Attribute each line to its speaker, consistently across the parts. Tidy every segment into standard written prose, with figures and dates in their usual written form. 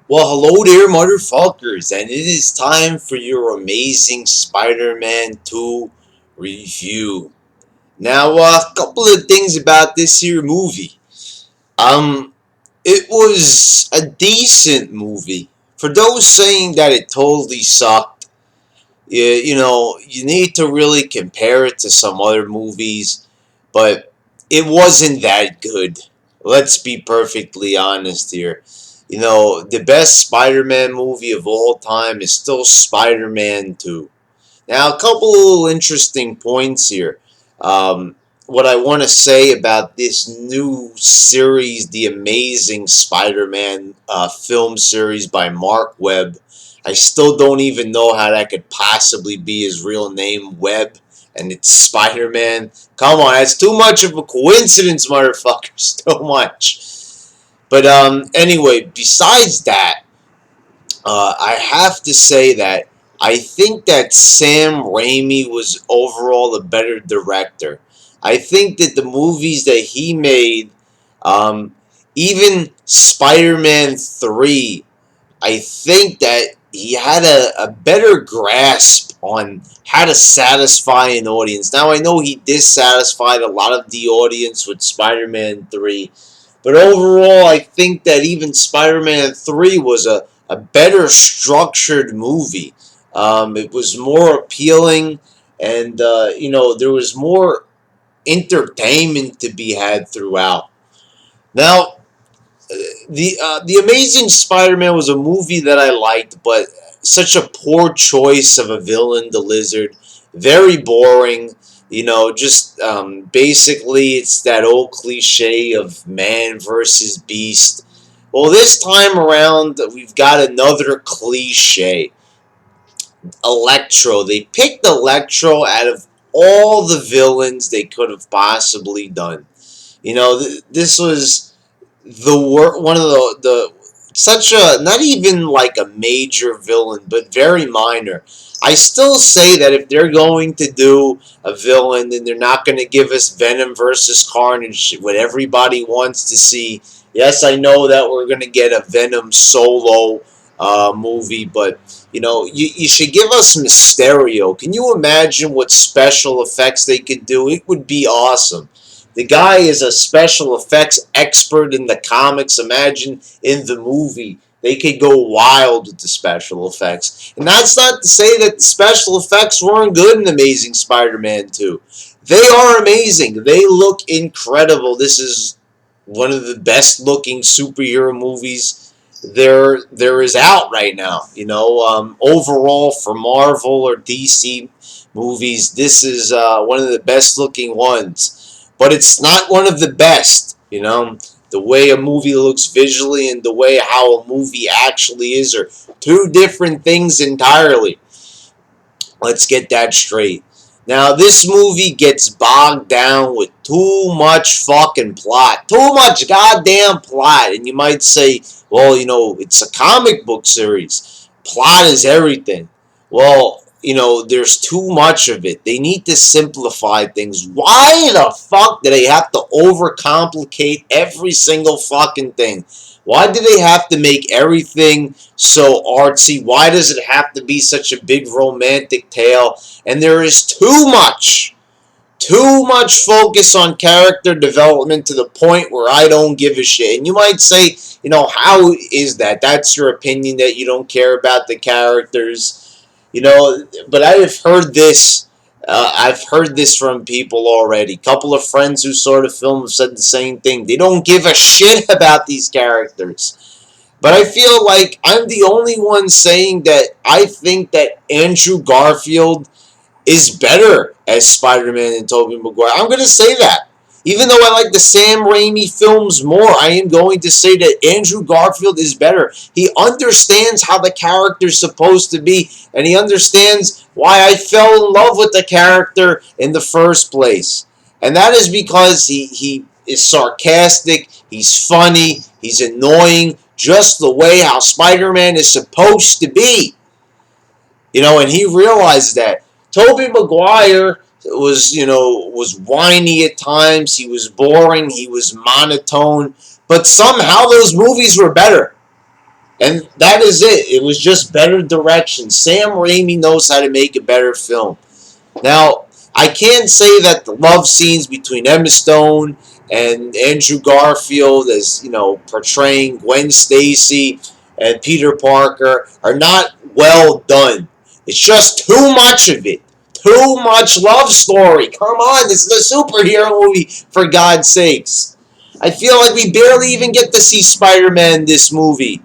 Speaker 1: Well, hello there, motherfuckers, and it is time for your Amazing Spider-Man 2 review. Now, a couple of things about this here movie. Um, it was a decent movie. For those saying that it totally sucked, you need to really compare it to some other movies, but it wasn't that good. Let's be perfectly honest here. The best Spider-Man movie of all time is still Spider-Man 2. Now, a couple interesting points here. What I want to say about this new series, the Amazing Spider-Man film series by Mark Webb. I still don't even know how that could possibly be his real name, Webb, and it's Spider-Man. Come on, that's too much of a coincidence, motherfuckers. Too much. But anyway, besides that, I have to say that I think that Sam Raimi was overall a better director. I think that the movies that he made, um, even Spider Man 3, I think that he had a better grasp on how to satisfy an audience. Now, I know he dissatisfied a lot of the audience with Spider Man 3, but overall, I think that even Spider Man 3 was a better structured movie. It was more appealing, and, there was more entertainment to be had throughout. Now, the Amazing Spider-Man was a movie that I liked, but such a poor choice of a villain, the Lizard. Very boring. Just basically it's that old cliche of man versus beast. Well, this time around we've got another cliche. Electro. They picked Electro out of all the villains they could have possibly done. This was one of the such a not even like a major villain, but very minor. I still say that if they're going to do a villain, then they're not going to give us Venom versus Carnage, what everybody wants to see. Yes, I know that we're going to get a Venom solo movie, but you should give us Mysterio. Can you imagine what special effects they could do? It would be awesome. The guy is a special effects expert in the comics. Imagine in the movie. They could go wild with the special effects. And that's not to say that the special effects weren't good in Amazing Spider-Man 2. They are amazing. They look incredible. This is one of the best looking superhero movies there is out right now. Overall for Marvel or DC movies, this is one of the best looking ones. But it's not one of the best. The way a movie looks visually and the way how a movie actually is are two different things entirely. Let's get that straight. Now, this movie gets bogged down with too much fucking plot. Too much goddamn plot. And you might say, well, it's a comic book series. Plot is everything. Well, there's too much of it. They need to simplify things. Why the fuck do they have to overcomplicate every single fucking thing? Why do they have to make everything so artsy? Why does it have to be such a big romantic tale? And there is too much focus on character development to the point where I don't give a shit. And you might say, how is that? That's your opinion that you don't care about the characters, but I have heard this. I've heard this from people already. A couple of friends who saw the film have said the same thing. They don't give a shit about these characters. But I feel like I'm the only one saying that I think that Andrew Garfield is better as Spider-Man than Tobey Maguire. I'm going to say that. Even though I like the Sam Raimi films more, I am going to say that Andrew Garfield is better. He understands how the character's supposed to be, and he understands why I fell in love with the character in the first place. And that is because he is sarcastic, he's funny, he's annoying, just the way how Spider-Man is supposed to be. And he realized that. Tobey Maguire was whiny at times. He was boring. He was monotone. But somehow those movies were better. And that is it. It was just better direction. Sam Raimi knows how to make a better film. Now, I can't say that the love scenes between Emma Stone and Andrew Garfield, as portraying Gwen Stacy and Peter Parker, are not well done. It's just too much of it. Too much love story. Come on, this is a superhero movie, for God's sakes. I feel like we barely even get to see Spider-Man in this movie.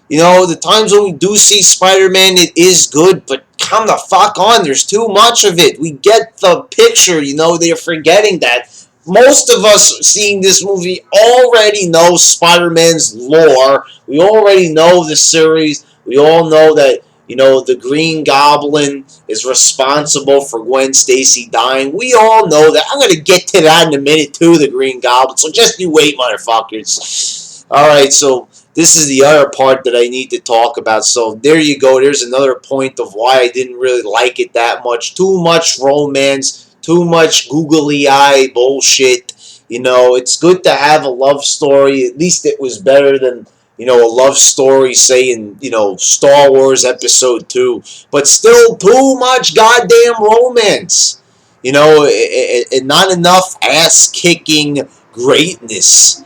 Speaker 1: The times when we do see Spider-Man, it is good, but come the fuck on, there's too much of it. We get the picture, they're forgetting that. Most of us seeing this movie already know Spider-Man's lore. We already know the series. We all know that, the Green Goblin is responsible for Gwen Stacy dying. We all know that. I'm going to get to that in a minute, too, the Green Goblin. So just you wait, motherfuckers. Alright, so this is the other part that I need to talk about. So there you go. There's another point of why I didn't really like it that much. Too much romance, too much googly eye bullshit. It's good to have a love story. At least it was better than, a love story, say, in, Star Wars Episode 2. But still, too much goddamn romance. And not enough ass kicking greatness.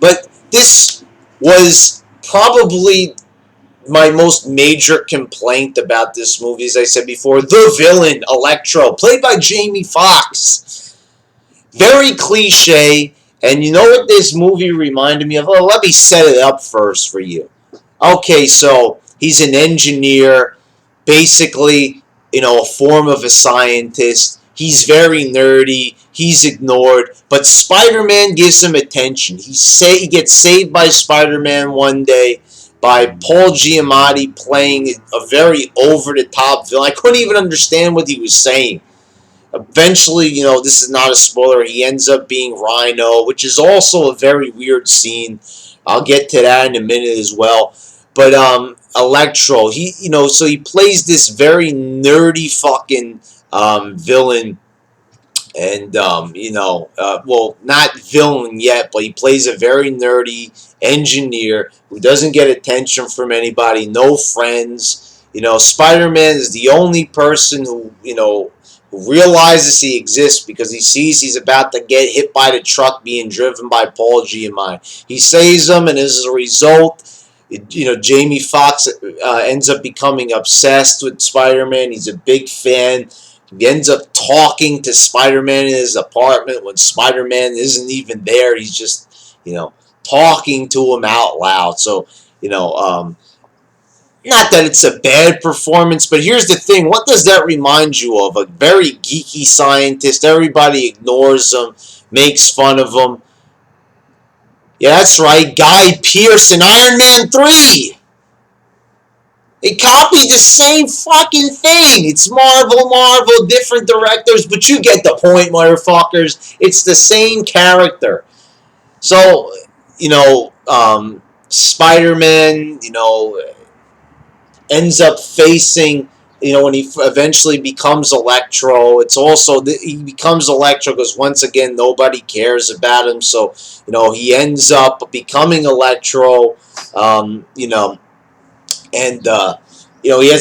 Speaker 1: But this was probably my most major complaint about this movie, as I said before. The villain, Electro, played by Jamie Foxx. Very cliche. And you know what this movie reminded me of? Oh, let me set it up first for you. Okay, so he's an engineer, basically, a form of a scientist. He's very nerdy. He's ignored, but Spider-Man gives him attention. He gets saved by Spider-Man one day by Paul Giamatti playing a very over-the-top villain. I couldn't even understand what he was saying. Eventually, this is not a spoiler. He ends up being Rhino, which is also a very weird scene. I'll get to that in a minute as well. But Electro, so he plays this very nerdy fucking villain, and well, not villain yet, but he plays a very nerdy engineer who doesn't get attention from anybody, no friends. Spider-Man is the only person who realizes he exists because he sees he's about to get hit by the truck being driven by Paul Giamatti. He saves him, and as a result, Jamie Foxx ends up becoming obsessed with Spider-Man. He's a big fan. He ends up talking to Spider-Man in his apartment when Spider-Man isn't even there. He's just, talking to him out loud. So, not that it's a bad performance, but here's the thing. What does that remind you of? A very geeky scientist. Everybody ignores him, makes fun of him. Yeah, that's right. Guy Pearce in Iron Man 3. They copied the same fucking thing. It's Marvel, different directors, but you get the point, motherfuckers. It's the same character. So, Spider-Man, ends up facing, when he eventually becomes Electro. It's also, he becomes Electro because once again, nobody cares about him. So, he ends up becoming Electro, and he has a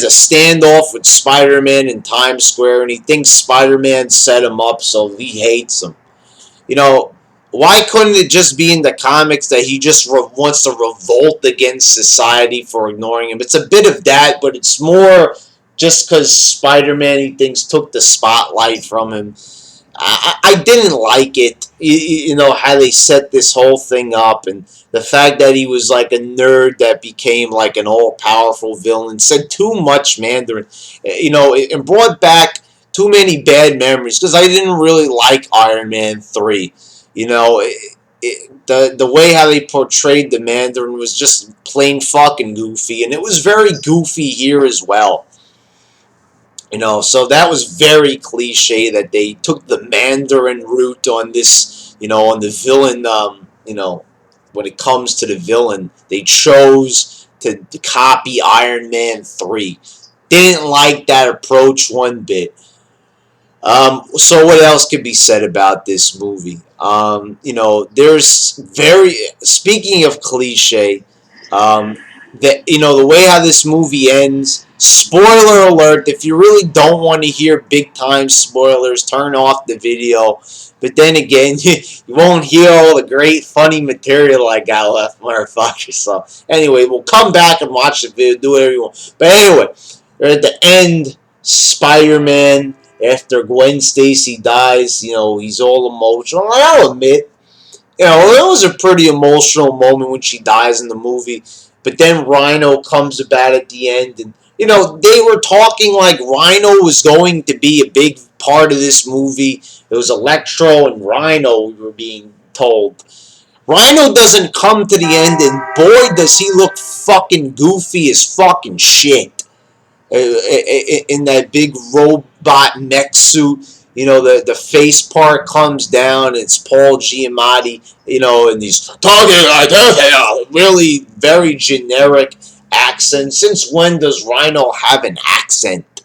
Speaker 1: standoff with Spider-Man in Times Square, and he thinks Spider-Man set him up, so he hates him. Why couldn't it just be in the comics that he just wants to revolt against society for ignoring him? It's a bit of that, but it's more just because Spider-Man, he thinks, took the spotlight from him. I didn't like it, how they set this whole thing up, and the fact that he was like a nerd that became like an all-powerful villain, said too much Mandarin, and brought back too many bad memories, because I didn't really like Iron Man 3. The way how they portrayed the Mandarin was just plain fucking goofy, and it was very goofy here as well. So that was very cliche that they took the Mandarin route on this, on the villain, when it comes to the villain. They chose to copy Iron Man 3. Didn't like that approach one bit. So what else could be said about this movie? There's speaking of cliche, Um, the way how this movie ends. Spoiler alert! If you really don't want to hear big time spoilers, turn off the video. But then again, you won't hear all the great funny material I got left, motherfucker. So anyway, we'll come back and watch the video, do whatever you want. But anyway, we're at the end. Spider-Man, after Gwen Stacy dies, he's all emotional. I'll admit, it was a pretty emotional moment when she dies in the movie. But then Rhino comes about at the end, and they were talking like Rhino was going to be a big part of this movie. It was Electro and Rhino, we were being told. Rhino doesn't come to the end, and boy, does he look fucking goofy as fucking shit in that big robot mech suit. The face part comes down. It's Paul Giamatti. And he's talking like really very generic accent. Since when does Rhino have an accent?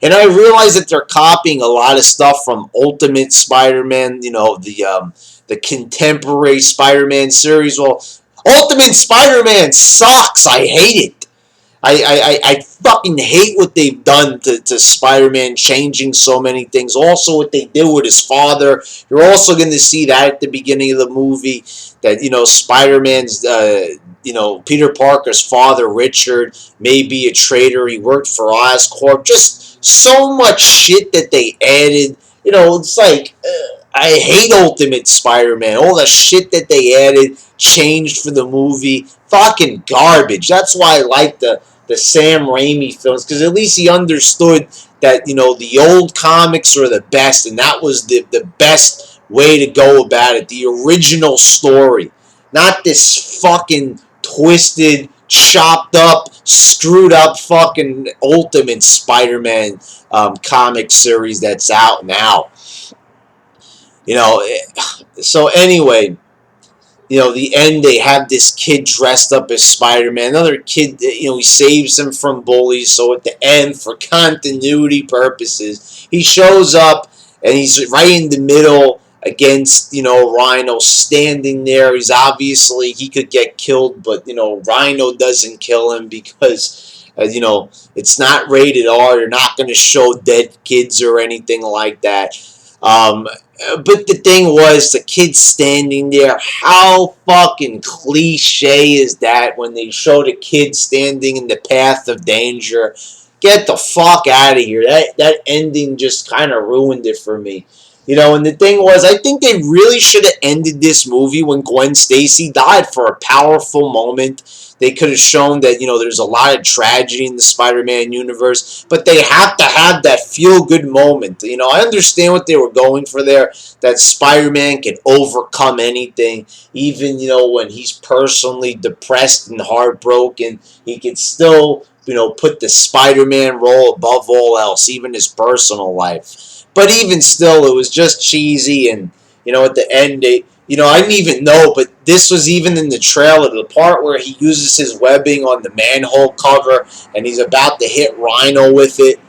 Speaker 1: And I realize that they're copying a lot of stuff from Ultimate Spider-Man. The contemporary Spider-Man series. Well, Ultimate Spider-Man sucks. I hate it. I fucking hate what they've done to Spider-Man, changing so many things. Also, what they did with his father. You're also going to see that at the beginning of the movie. That, Spider-Man's, Peter Parker's father, Richard, may be a traitor. He worked for Oscorp. Just so much shit that they added. It's like, I hate Ultimate Spider-Man. All the shit that they added, changed for the movie. Fucking garbage. That's why I like the Sam Raimi films, because at least he understood that, the old comics are the best, and that was the best way to go about it. The original story. Not this fucking twisted, chopped up, screwed up fucking Ultimate Spider-Man comic series that's out now. So anyway, the end, they have this kid dressed up as Spider-Man. Another kid, he saves him from bullies. So at the end, for continuity purposes, he shows up and he's right in the middle against, Rhino standing there. He's obviously, he could get killed, but, Rhino doesn't kill him because, it's not rated R. You're not going to show dead kids or anything like that. But the thing was, the kid standing there, how fucking cliche is that when they show the kid standing in the path of danger? Get the fuck out of here. That ending just kind of ruined it for me. And the thing was, I think they really should have ended this movie when Gwen Stacy died for a powerful moment. They could have shown that, there's a lot of tragedy in the Spider-Man universe, but they have to have that feel-good moment. I understand what they were going for there, that Spider-Man can overcome anything, even, when he's personally depressed and heartbroken, he can still, put the Spider-Man role above all else, even his personal life. But even still, it was just cheesy, and, at the end, I didn't even know, but this was even in the trailer, the part where he uses his webbing on the manhole cover, and he's about to hit Rhino with it.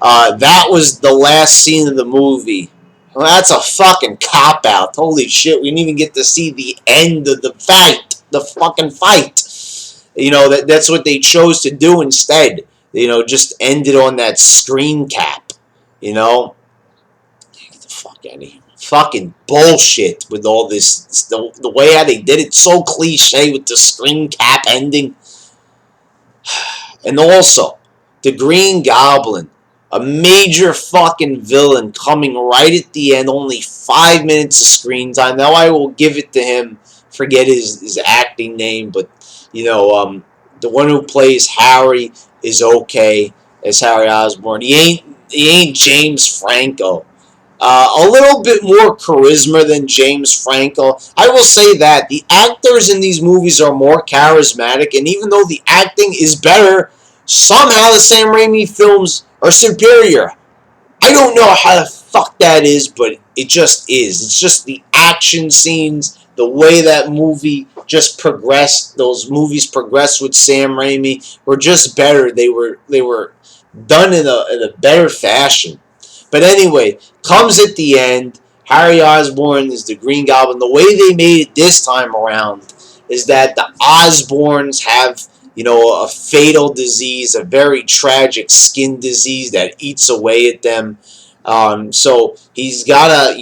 Speaker 1: That was the last scene of the movie. Well, that's a fucking cop-out. Holy shit, we didn't even get to see the end of the fight. The fucking fight. That's what they chose to do instead. Just end it on that screen cap. Get the fuck out of here. Fucking bullshit with all this. The way how they did it, so cliche with the screen cap ending. And also, the Green Goblin, a major fucking villain coming right at the end, only 5 minutes of screen time. Now I will give it to him, forget his acting name, but, the one who plays Harry is okay as Harry Osborn. He ain't James Franco. A little bit more charisma than James Franco. I will say that the actors in these movies are more charismatic, and even though the acting is better, somehow the Sam Raimi films are superior. I don't know how the fuck that is, but it just is. It's just the action scenes, the way that movie just progressed, those movies progressed with Sam Raimi were just better. They were done in a better fashion. But anyway, comes at the end. Harry Osborn is the Green Goblin. The way they made it this time around, is that the Osborns have, a fatal disease, a very tragic skin disease that eats away at them. So he's gotta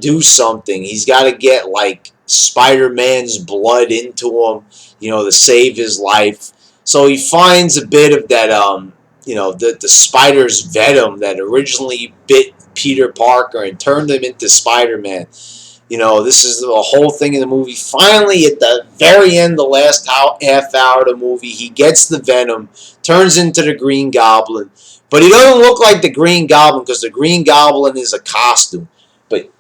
Speaker 1: do something. He's gotta get like Spider-Man's blood into him, to save his life. So he finds a bit of that, the spider's venom that originally bit Peter Parker and turned him into Spider-Man. This is the whole thing in the movie. Finally, at the very end, the last half hour of the movie, he gets the venom, turns into the Green Goblin. But he doesn't look like the Green Goblin because the Green Goblin is a costume. But,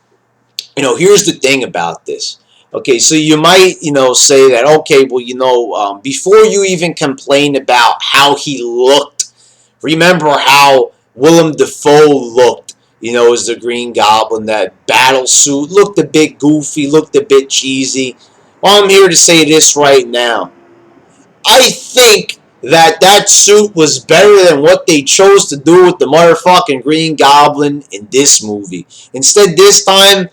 Speaker 1: here's the thing about this. Okay, so you might, say that, okay, well, before you even complain about how he looked, remember how Willem Dafoe looked, as the Green Goblin. That battle suit looked a bit goofy, looked a bit cheesy. Well, I'm here to say this right now. I think that suit was better than what they chose to do with the motherfucking Green Goblin in this movie. Instead, this time,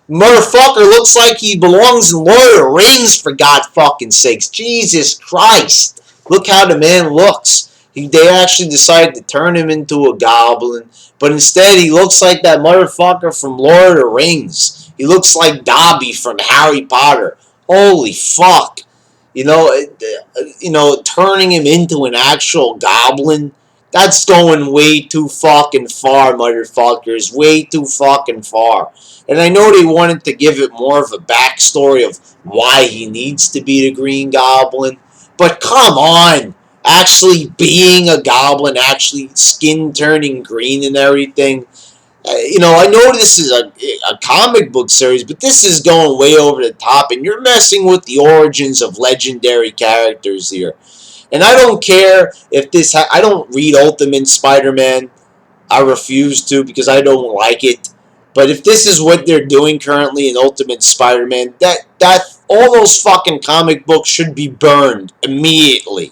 Speaker 1: motherfucker looks like he belongs in Lord of the Rings, for God fucking sakes. Jesus Christ. Look how the man looks. They actually decided to turn him into a goblin, but instead he looks like that motherfucker from Lord of the Rings. He looks like Dobby from Harry Potter. Holy fuck. Turning him into an actual goblin, that's going way too fucking far, motherfuckers. Way too fucking far. And I know they wanted to give it more of a backstory of why he needs to be the Green Goblin. But come on. Actually being a goblin, actually skin turning green and everything. I know this is a comic book series, but this is going way over the top, and you're messing with the origins of legendary characters here. And I don't care if this. I don't read Ultimate Spider-Man. I refuse to because I don't like it. But if this is what they're doing currently in Ultimate Spider-Man, that all those fucking comic books should be burned immediately.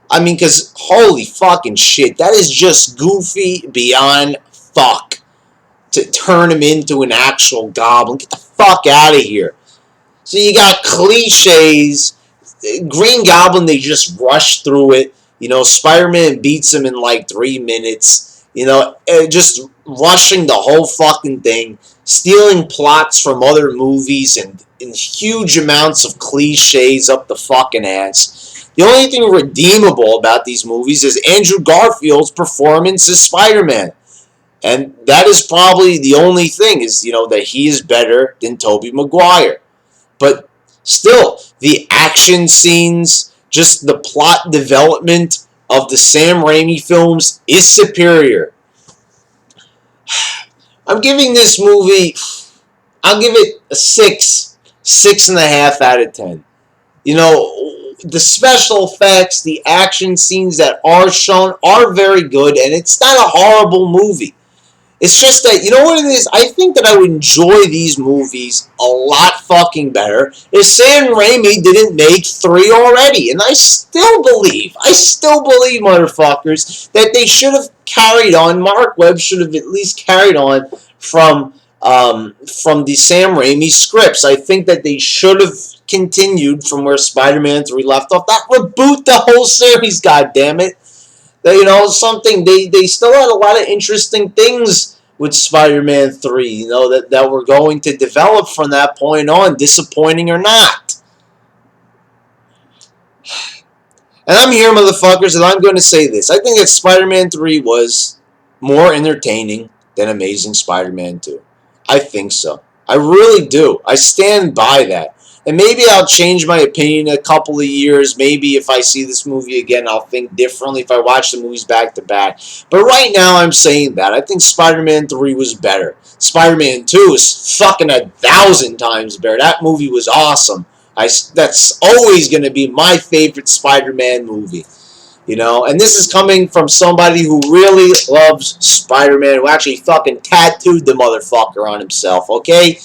Speaker 1: I mean, because holy fucking shit, that is just goofy beyond fuck to turn him into an actual goblin. Get the fuck out of here. So you got cliches. Green Goblin, they just rush through it. Spider-Man beats him in like 3 minutes. Just rushing the whole fucking thing. Stealing plots from other movies and huge amounts of cliches up the fucking ass. The only thing redeemable about these movies is Andrew Garfield's performance as Spider-Man. And that is probably the only thing is, that he is better than Tobey Maguire. But still, the action scenes, just the plot development of the Sam Raimi films is superior. I'm giving this movie, I'll give it a 6.5 out of 10. The special effects, the action scenes that are shown are very good, and it's not a horrible movie. It's just that, you know what it is? I think that I would enjoy these movies a lot fucking better if Sam Raimi didn't make 3 already. And I still believe, motherfuckers, that they should have carried on. Mark Webb should have at least carried on from the Sam Raimi scripts. I think that they should have continued from where Spider-Man 3 left off. That reboot the whole series, goddammit. Something they still had a lot of interesting things with Spider-Man 3, that were going to develop from that point on, disappointing or not. And I'm here, motherfuckers, and I'm going to say this. I think that Spider-Man 3 was more entertaining than Amazing Spider-Man 2. I think so. I really do. I stand by that. And maybe I'll change my opinion in a couple of years. Maybe if I see this movie again, I'll think differently if I watch the movies back to back. But right now, I'm saying that. I think Spider-Man 3 was better. Spider-Man 2 is fucking 1,000 times better. That movie was awesome. That's always going to be my favorite Spider-Man movie. And this is coming from somebody who really loves Spider-Man, who actually fucking tattooed the motherfucker on himself, okay?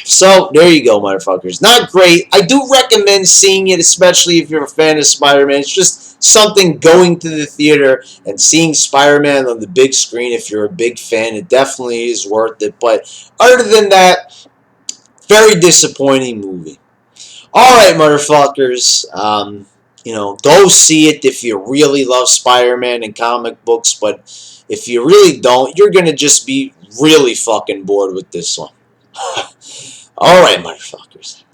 Speaker 1: So, there you go, motherfuckers. Not great. I do recommend seeing it, especially if you're a fan of Spider-Man. It's just something going to the theater and seeing Spider-Man on the big screen. If you're a big fan, it definitely is worth it. But other than that, very disappointing movie. Alright, motherfuckers. Go see it if you really love Spider-Man and comic books, but if you really don't, you're gonna just be really fucking bored with this one. Alright, motherfuckers.